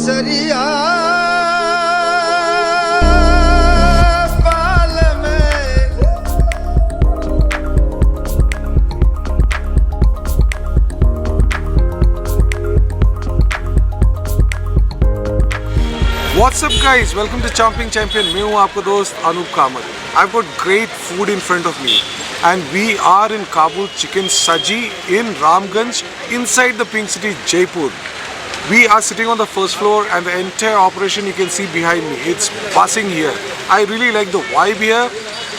Kesariya What's up guys, welcome to Chomping Champion. मैं हूँ आपका दोस्त Anoop Kamat. I've got great food in front of me and we are in Kabul Chicken Saji in Ramganj inside the Pink City Jaipur. We are sitting on the first floor and the entire operation you can see behind me. It's buzzing here. I really like the vibe here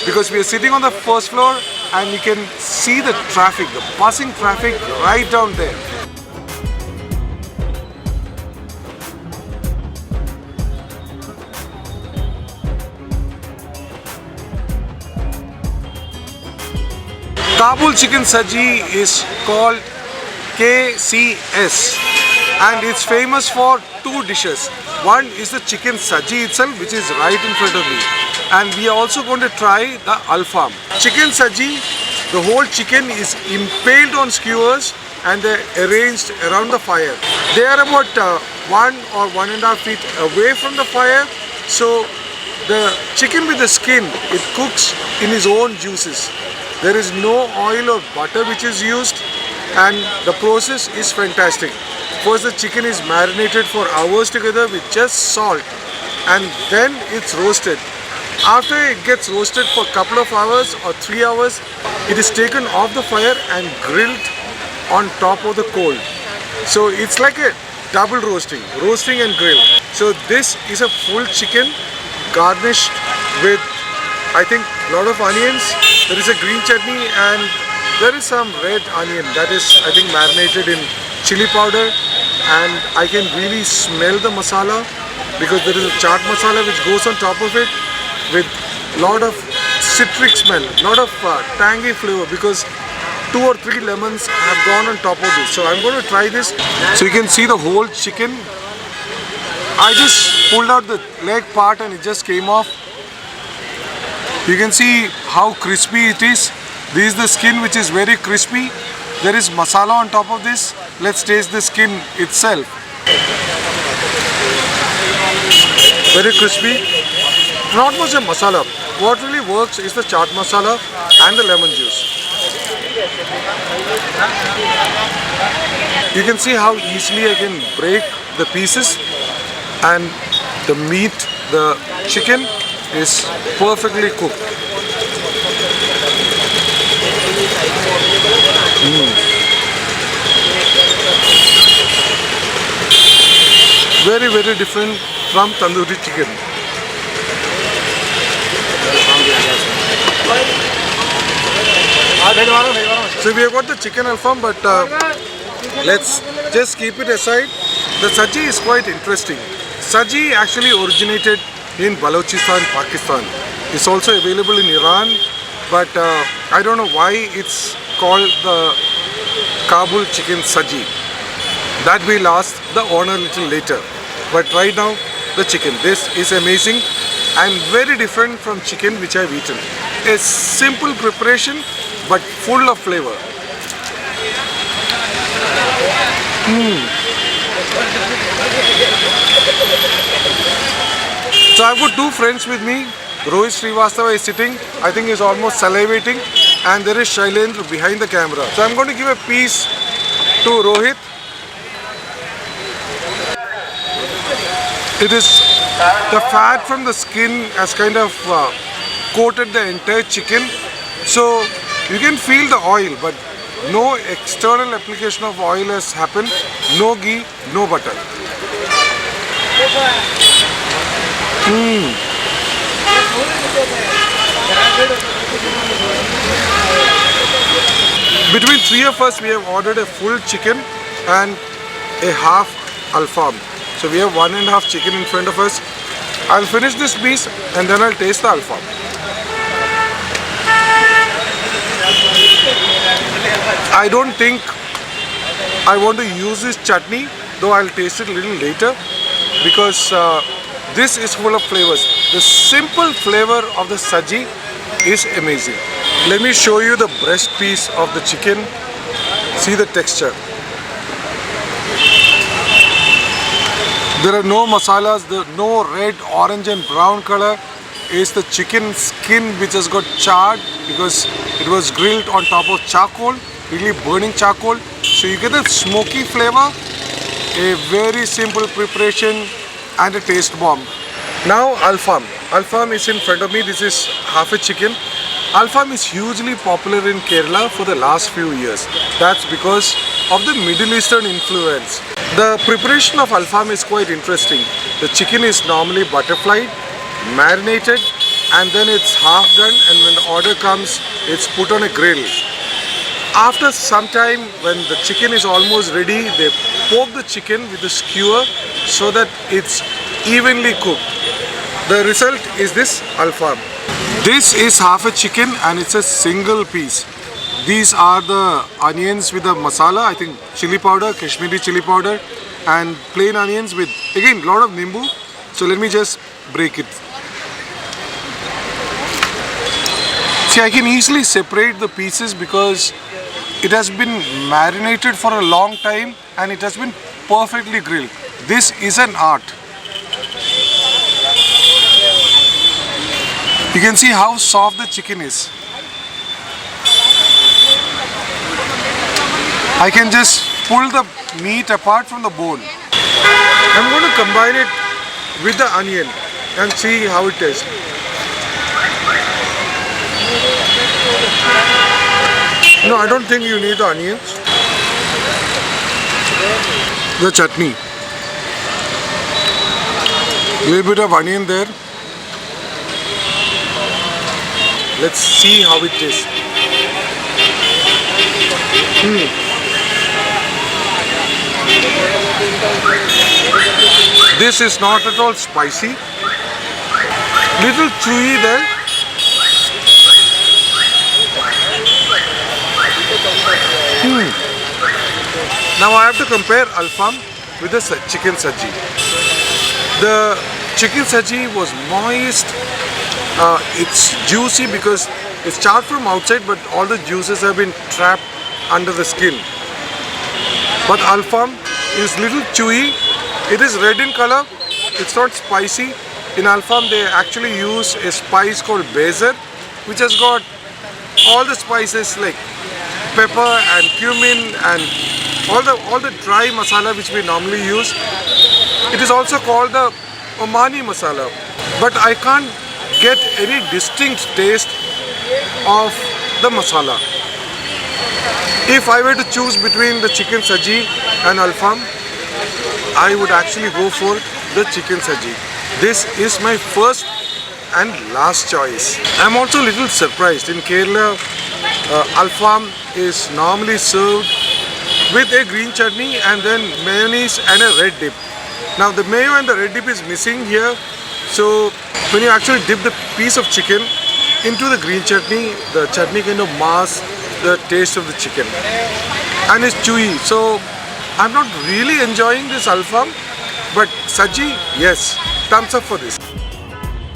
because we are sitting on the first floor and you can see the traffic, the buzzing traffic right down there. Kabul Chicken Saji is called KCS and it's famous for two dishes. One is the chicken saji itself, which is right in front of me, and we are also going to try the alfam. Chicken saji, the whole chicken is impaled on skewers and they're arranged around the fire. They are about 1 or 1.5 feet away from the fire, so the chicken with the skin, it cooks in its own juices. There is no oil or butter which is used and the process is fantastic. First the chicken is marinated for hours together with just salt and then it's roasted. After it gets roasted for a couple of hours or 3 hours, it is taken off the fire and grilled on top of the coal. So it's like a double roasting and grill. So this is a full chicken garnished with, I think, a lot of onions. There is a green chutney and there is some red onion that is, I think, marinated in chili powder, and I can really smell the masala because there is a chaat masala which goes on top of it with lot of citric smell, lot of tangy flavor because 2 or 3 lemons have gone on top of this. So I'm going to try this. So you can see the whole chicken. I just pulled out the leg part and it just came off. You can see how crispy it is. This is the skin which is very crispy. There is masala on top of this. Let's taste the skin itself. Very crispy. Not much of masala. What really works is the chaat masala and the lemon juice. You can see how easily I can break the pieces, and the meat, the chicken, is perfectly cooked. Very, very different from tandoori chicken. So we have got the chicken alfam, but let's just keep it aside. The saji is quite interesting. Saji actually originated in Balochistan, Pakistan. It's also available in Iran, but I don't know why it's called the Kabul Chicken Saji. That we'll ask the owner a little later. But right now, the chicken. This is amazing and very different from chicken which I've eaten. A simple preparation, but full of flavor. So I've got 2 friends with me. Rohit Srivastava is sitting, I think he's almost salivating, and there is Shailendra behind the camera. So I'm going to give a piece to Rohit. It is the fat from the skin has kind of coated the entire chicken. So you can feel the oil, but no external application of oil has happened. No ghee, no butter. Between 3 of us, we have ordered a full chicken and a half alfam. So we have 1.5 chicken in front of us. I'll finish this piece and then I'll taste the alfam. I don't think I want to use this chutney, though I'll taste it a little later, because this is full of flavors. The simple flavor of the saji is amazing. Let me show you the breast piece of the chicken. See the texture. There are no masalas, there are no red, orange and brown color. It's the chicken skin which has got charred because it was grilled on top of charcoal, really burning charcoal. So you get a smoky flavor, a very simple preparation and a taste bomb. Now Alfam. Alfam is in front of me. This is half a chicken. Alfam is hugely popular in Kerala for the last few years. That's because of the Middle Eastern influence. The preparation of Alfam is quite interesting. The chicken is normally butterflied, marinated, and then it's half done, and when the order comes, it's put on a grill. After some time, when the chicken is almost ready, they poke the chicken with a skewer so that it's evenly cooked. The result is this Alfam. This is half a chicken and it's a single piece. These are the onions with the masala, I think chili powder, Kashmiri chili powder, and plain onions with, again, a lot of nimbu. So let me just break it. See, I can easily separate the pieces because it has been marinated for a long time and it has been perfectly grilled. This is an art. You can see how soft the chicken is. I can just pull the meat apart from the bone. I'm going to combine it with the onion and see how it tastes. No, I don't think you need the onions. The chutney. Little bit of onion there. Let's see how it tastes. This is not at all spicy. Little chewy there. Now I have to compare Alfam with the chicken saji. The chicken saji was moist. It's juicy because it's charred from outside, but all the juices have been trapped under the skin. But Alfam is little chewy. It is red in color. It's not spicy. In Alfam, they actually use a spice called bezer, which has got all the spices like pepper and cumin and all the dry masala which we normally use. It is also called the Omani masala, but I can't get any distinct taste of the masala. If I were to choose between the chicken saji and Alfam, I would actually go for the chicken saji. This is my first and last choice. I'm also a little surprised. In Kerala, Alfam is normally served with a green chutney and then mayonnaise and a red dip. Now the mayo and the red dip is missing here, so when you actually dip the piece of chicken into the green chutney, the chutney kind of masks the taste of the chicken and it's chewy. So I'm not really enjoying this Alfam, but saji, yes, thumbs up for this.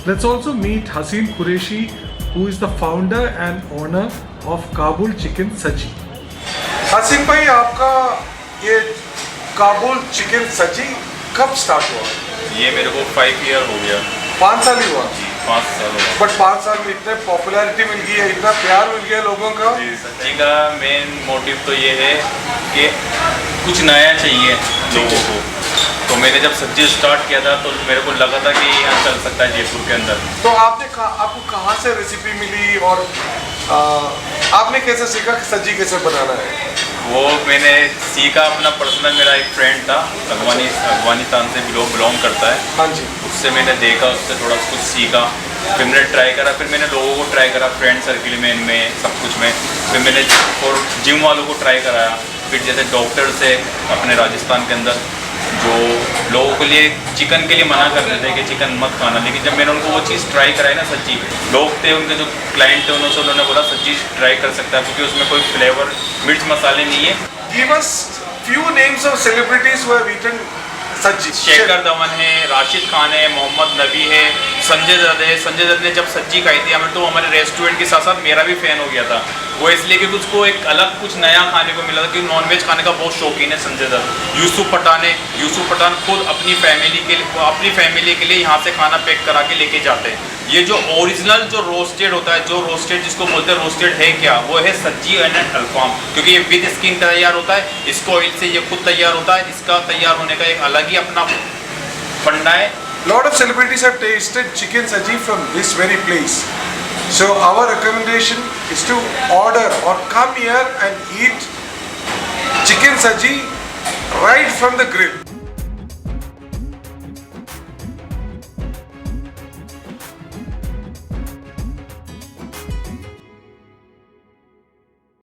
Let's also meet Haseen Qureshi, who is the founder and owner of Kabul Chicken Saji. Haseen bhai, आपका ये Kabul chicken सजी कब start हुआ? ये मेरे को 5 year हो गया। 5 साल ही हुआ? 5 साल हो गया। बट 5 साल में इतने पॉपुलैरिटी मिल गई है, इतना प्यार मिल गया लोगों का। सच्ची का मेन मोटिव तो ये है कि कुछ नया चाहिए लोगों को। तो मैंने जब सब्जी स्टार्ट किया था तो मेरे को लगा था कि यहाँ चल सकता है जयपुर के अंदर। तो आपको कहाँ से रेसिपी मिली और आपने कैसे सीखा कि सब्जी कैसे बनाना है? वो मैंने सीखा अपना पर्सनल, मेरा एक फ्रेंड था अफगानिस्तान से बिलोंग करता है। हाँ जी। उससे मैंने देखा, उससे थोड़ा कुछ सीखा, फिर मैंने ट्राई करा, फिर मैंने लोगों को ट्राई करा, फ्रेंड सर्किल में, इनमें सब कुछ में। फिर मैंने और जिम वालों को ट्राई कराया। फिर जैसे डॉक्टर से अपने राजस्थान के अंदर जो लोगों के लिए चिकन के लिए मना कर रहे थे कि चिकन मत खाना, लेकिन जब मैंने उनको वो चीज़ ट्राई कराई ना, सच्ची लोग थे उनके जो क्लाइंट थे उन्होंने बोला सच्ची ट्राई कर सकता है क्योंकि उसमें कोई फ्लेवर मिर्च मसाले नहीं है। Give us few names of celebrities who have eaten सज्जी। शेखर धवन है, राशिद खान है, मोहम्मद नबी है, संजय दत्त है। संजय दत्त ने जब सज्जी खाई थी हमें, तो हमारे रेस्टोरेंट के साथ साथ मेरा भी फ़ैन हो गया था। वो इसलिए क्योंकि उसको एक अलग कुछ नया खाने को मिला था, क्योंकि नॉनवेज खाने का बहुत शौकीन है संजय दत्त। यूसुफ पठान खुद अपनी फैमिली के लिए यहाँ से खाना पैक करा के लेके जाते हैं। ये जो ओरिजिनल जो रोस्टेड होता है, जो रोस्टेड जिसको बोलते हैं रोस्टेड है क्या, वो है सज्जी एंड अल्फाम, क्योंकि ये विद स्किन तैयार होता है, इसको ऑयल से ये खुद तैयार होता है। इसका तैयार होने का एक अलग ही अपना फंडा है। Lot of celebrities have tasted chicken saji from this very place. So our recommendation is to order or come here and eat chicken saji right from the grill.